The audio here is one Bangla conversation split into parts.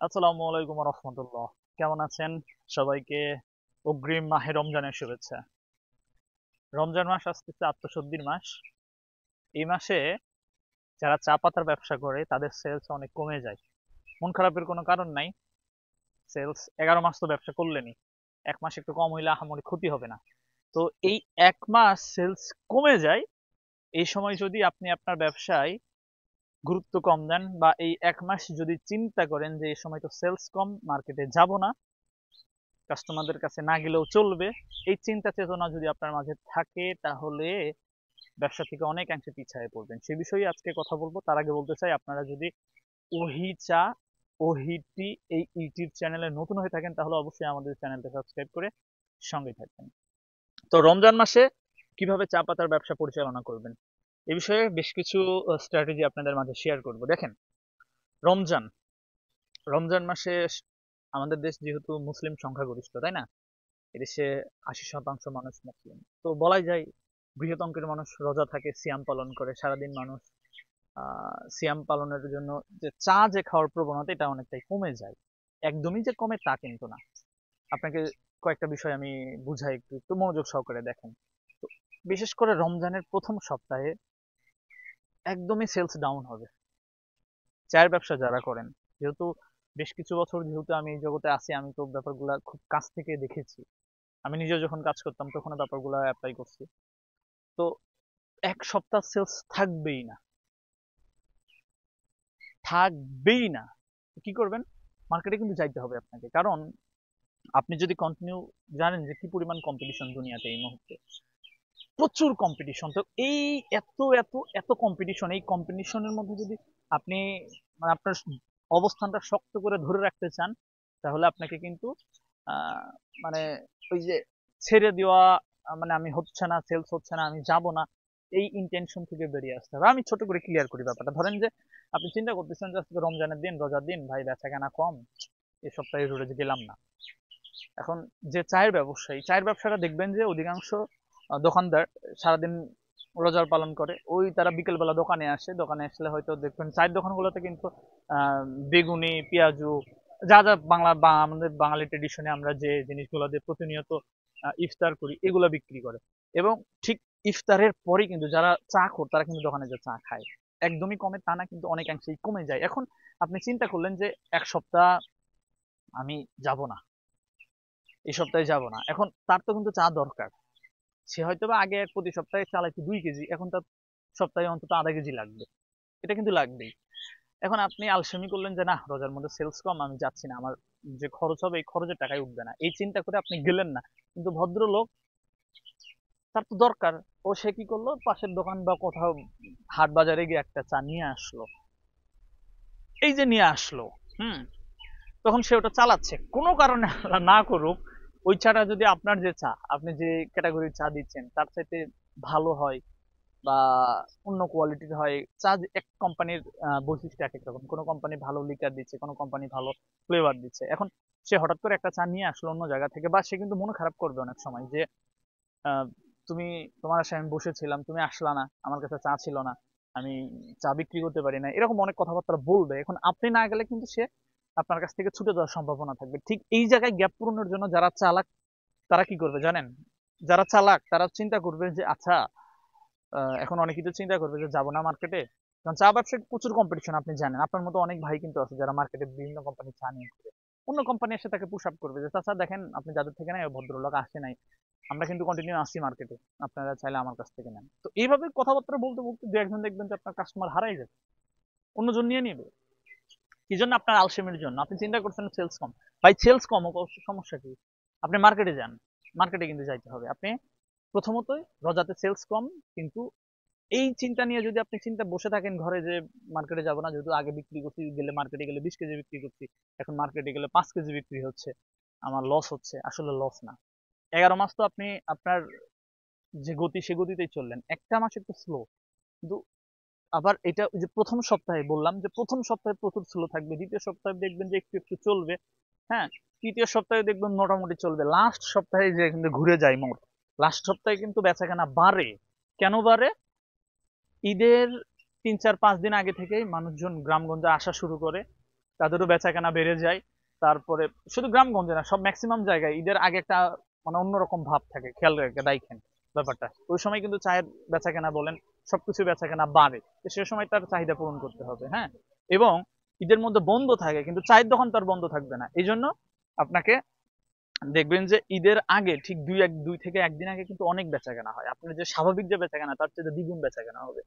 আসসালামু আলাইকুম রহমতুল্লাহ। কেমন আছেন? সবাইকে অগ্রিম মাহে রমজানের শুভেচ্ছা। রমজান মাস আসতেছে, আত্মশুদ্ধির মাস। এই মাসে যারা চা পাতার ব্যবসা করে তাদের সেলস অনেক কমে যায়। মন খারাপের কোনো কারণ নাই। সেলস 11 মাস তো ব্যবসা করলেনই, 1 মাস একটু কম হইলে আহামরি ক্ষতি হবে না। তো এই 1 মাস সেলস কমে যায়। এই সময় যদি আপনি আপনার ব্যবসায় গুরুত্ব কম দেন, বা এই 1 মাস যদি চিন্তা করেন যে এই সময় তো সেলস কম, মার্কেটে যাব না, কাস্টমারদের কাছে না গেলেও চলবে, এই চিন্তা চেতনা যদি আপনার মাঝে থাকে, তাহলে ব্যবসা থেকে অনেকাংশে পিছিয়ে পড়বেন। সে বিষয়ে আজকে কথা বলবো। তার আগে বলতে চাই, আপনারা যদি ওহি চা, ওহি টি এই ইউটিউব চ্যানেলে নতুন হয়ে থাকেন, তাহলে অবশ্যই আমাদের চ্যানেলটা সাবস্ক্রাইব করে সঙ্গে থাকবেন। তো রমজান মাসে কিভাবে চা পাতার ব্যবসা পরিচালনা করবেন, এ বিষয়ে বেশ কিছু স্ট্র্যাটেজি আপনাদের মাঝে শেয়ার করব। দেখেন, রমজান রমজান মাসে আমাদের দেশ যেহেতু মুসলিম সংখ্যাগরিষ্ঠ, তাই না? এদেশে 80% মানুষ মুসলিম। তো বলাই যায় বৃহৎ অঙ্কের মানুষ রোজা থাকে, সিয়াম পালন করে সারাদিন। মানুষ সিয়াম পালনের জন্য যে চা যে খাওয়ার প্রবণতা, এটা অনেকটাই কমে যায়। একদমই যে কমে তা কিন্তু না। আপনাকে কয়েকটা বিষয় আমি বুঝাই, একটু একটু মনোযোগ সহকারে দেখেন। তো বিশেষ করে রমজানের প্রথম সপ্তাহে একদমই সেলস ডাউন হবে চায়ের ব্যবসা যারা করেন। যেহেতু বেশ কিছু বছর যেহেতু আমি এই জগতে আছি, আমি তো ব্যাপারগুলা খুব কাছ থেকে দেখেছি। আমি নিজেও যখন কাজ করতাম তখন ব্যাপারগুলো অ্যাপ্লাই করছি। তো 1 সপ্তাহ সেলস থাকবেই না, থাকবেই না। কি করবেন? মার্কেটে কিন্তু যাইতে হবে আপনাকে, কারণ আপনি যদি কন্টিনিউ, জানেন যে কি পরিমাণ কম্পিটিশন দুনিয়াতে এই মুহূর্তে। প্রচুর কম্পিটিশন। তো এই এত এত এত কম্পিটিশন, এই কম্পিটিশনের মধ্যে যদি আপনি মানে আপনার অবস্থানটা শক্ত করে ধরে রাখতে চান, তাহলে আপনাকে কিন্তু আহ, মানে ওই যে ছেড়ে দেওয়া, মানে আমি হচ্ছে না, সেলস হচ্ছে না, আমি যাব না, এই ইন্টেনশন থেকে বেরিয়ে আসতে হবে। আমি ছোট করে ক্লিয়ার করি ব্যাপারটা। ধরেন যে আপনি চিন্তা করতেছেন যে আজকে রমজানের দিন, রোজার দিন, ভাই বেচা কেনা কম, এই সপ্তাহে রোজে গেলাম না। এখন যে চায়ের ব্যবসায়ী, চায়ের ব্যবসাটা দেখবেন যে অধিকাংশ দোকানদার সারাদিন রোজার পালন করে, ওই তারা বিকেলবেলা দোকানে আসে। দোকানে আসলে হয়তো দেখবেন চায়ের দোকানগুলোতে কিন্তু আহ, বেগুনি, পেঁয়াজু, যা যা বাংলা বা আমাদের বাঙালি ট্রেডিশনে আমরা যে জিনিসগুলো দিয়ে প্রতিনিয়ত ইফতার করি, এগুলো বিক্রি করে। এবং ঠিক ইফতারের পরেই কিন্তু যারা চা খোর, তারা কিন্তু দোকানে যে চা খায়। একদমই কমে তা না, কিন্তু অনেকাংশেই কমে যায়। এখন আপনি চিন্তা করলেন যে 1 সপ্তাহ আমি যাব না, এই সপ্তাহে যাব না। এখন তার তো কিন্তু চা দরকার। সে হয়তো বা আগে প্রতি সপ্তাহে চালাইছে 2 কেজি, এখন তার সপ্তাহে অন্তত আধা কেজি লাগবে। এটা কিন্তু লাগবেই। এখন আপনি আলসেমি করলেন যে না, রোজার মধ্যে সেলস কম, আমি যাচ্ছি না, আমার যে খরচ হবে এই খরচের টাকায় উঠবে না, এই চিন্তা করে আপনি গেলেন না। কিন্তু ভদ্রলোক, তার তো দরকার। ও সে কি করলো, পাশের দোকান বা কোথাও হাট বাজারে গিয়ে একটা চা নিয়ে আসলো। এই যে নিয়ে আসলো, হুম, তখন সে ওটা চালাচ্ছে কোনো কারণে, আল্লাহ না করুক, ওই চাটা যদি আপনার যে চা, আপনি যে ক্যাটাগরির চা দিচ্ছেন তার চাইতে ভালো হয়, বা অন্য কোয়ালিটির হয়। চা এক কোম্পানির বৈশিষ্ট্য এক এক রকম। কোনো কোম্পানি ভালো লিকার দিচ্ছে, কোনো কোম্পানি ভালো ফ্লেভার দিচ্ছে। এখন সে হঠাৎ করে একটা চা নিয়ে আসলো অন্য জায়গা থেকে, বা সে কিন্তু মনে খারাপ করবে অনেক সময় যে আহ, তুমি, তোমার আশায় আমি বসেছিলাম, তুমি আসলা না, আমার কাছে চা ছিল না, আমি চা বিক্রি করতে পারি না, এরকম অনেক কথাবার্তা বলবে। এখন আপনি না গেলে কিন্তু সে আপনার কাছ থেকে ছুটে যাওয়ার সম্ভাবনা থাকবে। ঠিক এই জায়গায় গ্যাপ পূরণের জন্য যারা চালাক, তারা কি করবে জানেন? যারা চালাক তারা চিন্তা করবে যে আচ্ছা, এখন অনেকেই তো চিন্তা করবে যে যাবো না মার্কেটে, কারণ চা ব্যবসায় প্রচুর কম্পিটিশন। আপনি জানেন, আপনার মতো অনেক ভাই কিন্তু আছে যারা মার্কেটে বিভিন্ন কোম্পানি চা নিয়ে ঘুরে। অন্য কোম্পানি এসে তাকে পুশ আপ করবে যে চাচা দেখেন, আপনি যাদের থেকে নেয় ভদ্রলোক আসে নাই, আমরা কিন্তু কন্টিনিউ আসি মার্কেটে, আপনারা চাইলে আমার কাছ থেকে নেন। তো এইভাবে কথাবার্তা বলতে বলতে দু একজন দেখবেন যে আপনার কাস্টমার হারাই যাবে, অন্যজন নিয়ে নিবে। কি জন্য? আপনার আলসেমির জন্য। আপনি চিন্তা করছেন সেলস কম। ভাই সেলস কম হোক, সমস্যা কি? আপনি মার্কেটে যান, মার্কেটে কিন্তু যাইতে হবে। আপনি প্রথমতই রোজাতে সেলস কম, কিন্তু এই চিন্তা নিয়ে যদি আপনি চিন্তা বসে থাকেন ঘরে যে মার্কেটে যাব না, যেহেতু আগে বিক্রি করছি, গেলে মার্কেটে গেলে 20 কেজি বিক্রি করছি, এখন মার্কেটে গেলে 5 কেজি বিক্রি হচ্ছে, আমার লস হচ্ছে। আসলে লস না। 11 মাস তো আপনি আপনার যে গতি, সে গতিতেই চললেন। একটা মাস একটু স্লো, কিন্তু আবার এটা ওই যে প্রথম সপ্তাহে বললাম যে প্রথম সপ্তাহে প্রচুর স্লো থাকবে, দ্বিতীয় সপ্তাহে দেখবেন যে একটু একটু চলবে, হ্যাঁ, তৃতীয় সপ্তাহে দেখবেন মোটামুটি চলবে, লাস্ট সপ্তাহে যে কিন্তু ঘুরে যায় মোট, লাস্ট সপ্তাহে কিন্তু বেচাকেনা বাড়ে। কেন বাড়ে? ঈদের 3 4 5 দিন আগে থেকেই মানুষজন গ্রামগঞ্জে আসা শুরু করে। তাদেরও বেচাকেনা বেড়ে যায়। তারপরে শুধু গ্রামগঞ্জে না, সব ম্যাক্সিমাম জায়গায় ঈদের আগে একটা মানে অন্যরকম ভাব থাকে, খেয়াল রেখে দেখেন ব্যাপারটা। ওই সময় কিন্তু চায়ের বেচাকেনা বলেন, সবকিছু বেচাকেনা বাড়ে। তো সে সময় তার চাহিদা পূরণ করতে হবে, হ্যাঁ। এবং ঈদের মধ্যে বন্ধ থাকে, কিন্তু চায়ের দোকান তো আর বন্ধ থাকবে না। এই জন্য আপনাকে দেখবেন যে ঈদের আগে ঠিক দুই থেকে একদিন আগে কিন্তু অনেক বেচাকেনা হয়। আপনার যে স্বাভাবিক যে বেচাকেনা তার চেয়ে দ্বিগুণ বেচাকেনা হবে।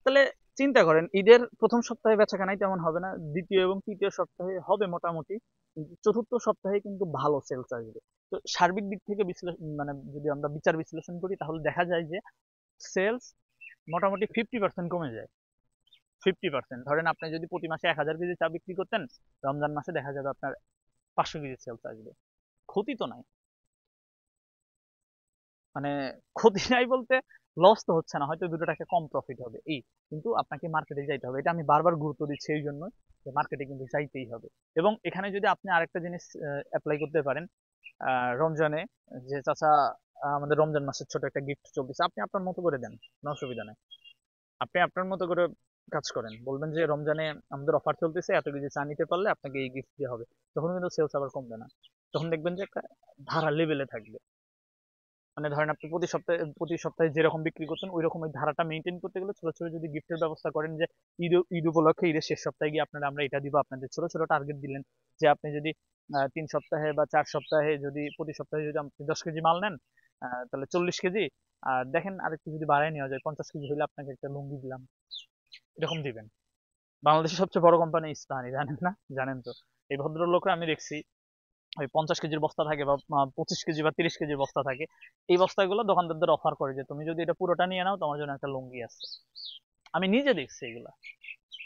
তাহলে চিন্তা করেন, ঈদের প্রথম সপ্তাহে বেচাকেনাই তেমন হবে না, দ্বিতীয় এবং তৃতীয় সপ্তাহে হবে মোটামুটি, কিন্তু চতুর্থ সপ্তাহে কিন্তু ভালো সেলস আসবে। তো সার্বিক দিক থেকে বিশ্লেষণ মানে যদি আমরা বিচার বিশ্লেষণ করি, তাহলে দেখা যায় যে সেলস মোটামুটি 50% কমে যায়। 50%, ধরেন আপনি যদি প্রতি মাসে 1000 কেজি চা বিক্রি করতেন, রমজান মাসে দেখা যাবে আপনার 500 কেজি সেলস আসবে। ক্ষতি তো নাই, মানে ক্ষতি নাই বলতে লস তো হচ্ছে না, হয়তো 2 টাকা কম প্রফিট হবে এই। কিন্তু আপনাকে মার্কেটে যাইতে হবে, এটা আমি বারবার গুরুত্ব দিচ্ছি এই জন্য যে মার্কেটে কিন্তু যাইতেই হবে। এবং এখানে যদি আপনি আরেকটা জিনিস অ্যাপ্লাই করতে পারেন, রমজানে, যে চাচা আমাদের রমজান মাসের ছোট একটা গিফট চলতেছে, আপনি আপনার মতো করে দেন, কোনো অসুবিধা নেই। আপনি আপনার মতো করে কাজ করেন, বলবেন যে রমজানে আমাদের অফার চলতেছে, এত কেজি চা নিতে পারলে আপনাকে এই গিফট দেওয়া হবে। তখন কিন্তু সেলস আবার কমবে না, তখন দেখবেন যে একটা ধারা লেভেলে থাকবে। মানে ধরেন আপনি প্রতি সপ্তাহে যেরকম বিক্রি করতেন ওই রকম ওই ধারাটা মেনটেন করতে গেলে ছোট ছোট যদি গিফটের ব্যবস্থা করেন, যে ঈদ উপলক্ষে ঈদের শেষ সপ্তাহে গিয়ে আপনারা আমরা এটা দিব, আপনাদের ছোট ছোট টার্গেট দিলেন, যে আপনি যদি 3 সপ্তাহে বা 4 সপ্তাহে যদি প্রতি সপ্তাহে যদি আপনি 10 কেজি মাল নেন, তাহলে 40 কেজি, আর দেখেন আরেকটু যদি বাড়ায় নেওয়া যায়, 50 কেজি হলে আপনাকে একটা লুঙ্গি দিলাম, এরকম দিবেন। বাংলাদেশের সবচেয়ে বড় কোম্পানি ইস্পাহানি, জানেন না? জানেন তো। এই ভদ্রলোকরা আমি দেখছি ওই 50 কেজির বস্তা থাকে বা 25 কেজি বা 30 কেজির বস্তা থাকে, এই বস্তাগুলো দোকানদারদের অফার করে যে তুমি যদি এটা পুরোটা নিয়ে নাও তোমার জন্য একটা লুঙ্গি আছে। আমি নিজে দেখছি এগুলা।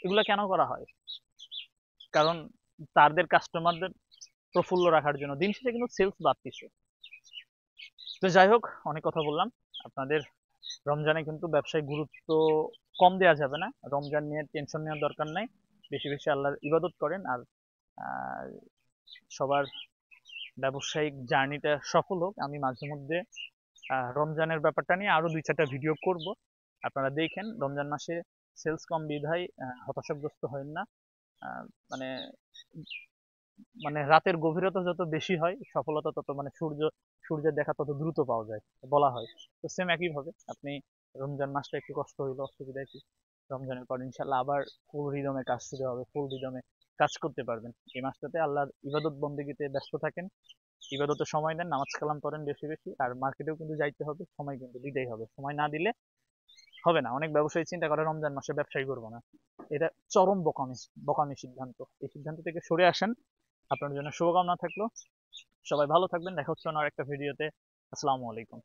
এগুলা কেন করা হয়? কারণ তাদের কাস্টমারদের প্রফুল্ল রাখার জন্য। দিন শেষে কিন্তু সেলস বাড়তিছে। তো যাই হোক, অনেক কথা বললাম। আপনাদের রমজানে কিন্তু ব্যবসায় গুরুত্ব কম দেওয়া যাবে না, রমজান নিয়ে টেনশন নেওয়ার দরকার নাই। বেশি বেশি আল্লাহর ইবাদত করেন, আর আহ, সবার ব্যবসায়িক জার্নিটা সফল হোক। আমি মাঝে মধ্যে রমজানের ব্যাপারটা নিয়ে আরো 2-4টা ভিডিও করব, আপনারা দেখেন। রমজান মাসে সেলস কম বিধায় হতাশাগ্রস্ত হবেন না। আহ, মানে মানে রাতের গভীরতা যত বেশি হয় সফলতা তত, মানে সূর্যের দেখা তত দ্রুত পাওয়া যায় বলা হয়। তো সেম একই ভাবে আপনি রমজান মাসটা একটু কষ্ট হইলো, অসুবিধা কি, রমজানের পর ইনশাল্লাহ আবার ফুল রিদমে কাজ শুরু হবে, ফুল রিদমে কাজ করতে পারবেন। এই মাসটাতে আল্লাহর ইবাদত বন্দেগীতে ব্যস্ত থাকেন, ইবাদতে সময় দেন, নামাজ কালাম করেন বেশি বেশি। আর মার্কেটেও কিন্তু যাইতে হবে, সময় কিন্তু দিতেই হবে, সময় না দিলে হবে না। অনেক ব্যবসায়ী চিন্তা করে রমজান মাসে ব্যবসায়ী করবো না, এটা চরম বোকামি, বোকামি সিদ্ধান্ত। এই সিদ্ধান্ত থেকে সরে আসেন। আপনার জন্য শুভকামনা থাকলো। সবাই ভালো থাকবেন, দেখা হচ্ছে অন্য একটা ভিডিওতে। আসসালামু আলাইকুম।